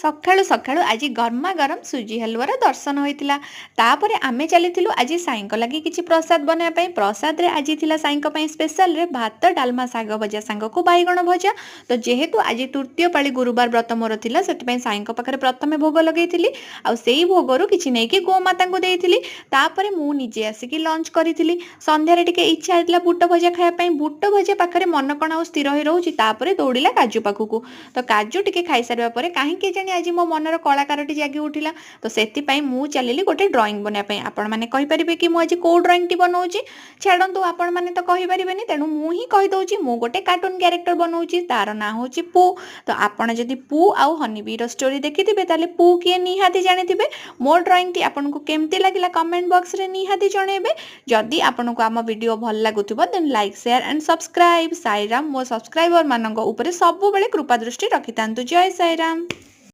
ସକାଳୁ ସକାଳୁ ଆଜି ଗରମା ଗରମ ସୁଜି ହଲୁଆର ଦର୍ଶନ ହୋଇଥିଲା। ତାପରେ ଆମେ ଚାଲିଥିଲୁ ଆଜି ସାଇଙ୍କ ଲାଗି କିଛି ପ୍ରସାଦ ବନେଇବା ପାଇଁ। ପ୍ରସାଦରେ ଆଜି ଥିଲା ସାଇଙ୍କ ପାଇଁ ସ୍ପେଶାଲରେ ଭାତ, ଡାଲମା, ଶାଗ ଭଜା ସାଙ୍ଗକୁ ବାଇଗଣ ଭଜା। ତ ଯେହେତୁ ଆଜି ତୃତୀୟ ପାଳି ଗୁରୁବାର ବ୍ରତ ମୋର ଥିଲା, ସେଥିପାଇଁ ସାଇଙ୍କ ପାଖରେ ପ୍ରଥମେ ଭୋଗ ଲଗେଇଥିଲି। ଆଉ ସେଇ ଭୋଗରୁ କିଛି ନେଇକି ଗୋମାତାଙ୍କୁ ଦେଇଥିଲି। ତାପରେ ମୁଁ ନିଜେ ଆସିକି ଲଞ୍ଚ କରିଥିଲି। ସନ୍ଧ୍ୟାରେ ଟିକେ ଇଚ୍ଛା ହେଇଥିଲା ବୁଟ ଭଜା ଖାଇବା ପାଇଁ। ବୁଟ ଭଜା ପାଖରେ ମନ କ'ଣ ଆଉ ସ୍ଥିର ହୋଇ ରହୁଛି, ତାପରେ ଦୌଡ଼ିଲା କାଜୁ ପାଖକୁ। ତ କାଜୁ ଟିକେ ଖାଇସାରିବା ପରେ କାହିଁକି ଜାଣି ଆଜି ମୋ ମନର କଳାକାରଟି ଜାଗି ଉଠିଲା। ତ ସେଥିପାଇଁ ମୁଁ ଚାଲିଲି ଗୋଟେ ଡ୍ରଇଂ ବନେଇବା ପାଇଁ। ଆପଣମାନେ କହିପାରିବେ କି ମୁଁ ଆଜି କେଉଁ ଡ୍ରଇଂଟି ବନଉଛି? ଛାଡ଼ନ୍ତୁ, ଆପଣମାନେ ତ କହିପାରିବେନି, ତେଣୁ ମୁଁ ହିଁ କହିଦେଉଛି। ମୁଁ ଗୋଟେ କାର୍ଟୁନ କ୍ୟାରେକ୍ଟର ବନଉଛି, ତାର ନାଁ ହେଉଛି ପୁ। ତ ଆପଣ ଯଦି ପୁ ଆଉ ହନିବିର ଷ୍ଟୋରି ଦେଖିଥିବେ, ତାହେଲେ ପୁ କିଏ ନିହାତି ଜାଣିଥିବେ। ମୋ ଡ୍ରଇଂଟି ଆପଣଙ୍କୁ କେମିତି ଲାଗିଲା କମେଣ୍ଟ ବକ୍ସରେ ନିହାତି ଜଣାଇବେ। ଯଦି ଆପଣଙ୍କୁ ଆମ ଭିଡ଼ିଓ ଭଲ ଲାଗୁଥିବ then like, share and subscribe. Sairam ମୋ ସବସ୍କ୍ରାଇବର ମାନଙ୍କ ଉପରେ ସବୁବେଳେ କୃପା ଦୃଷ୍ଟି ରଖିଥାନ୍ତୁ। ଜୟ ସାଇରାମ।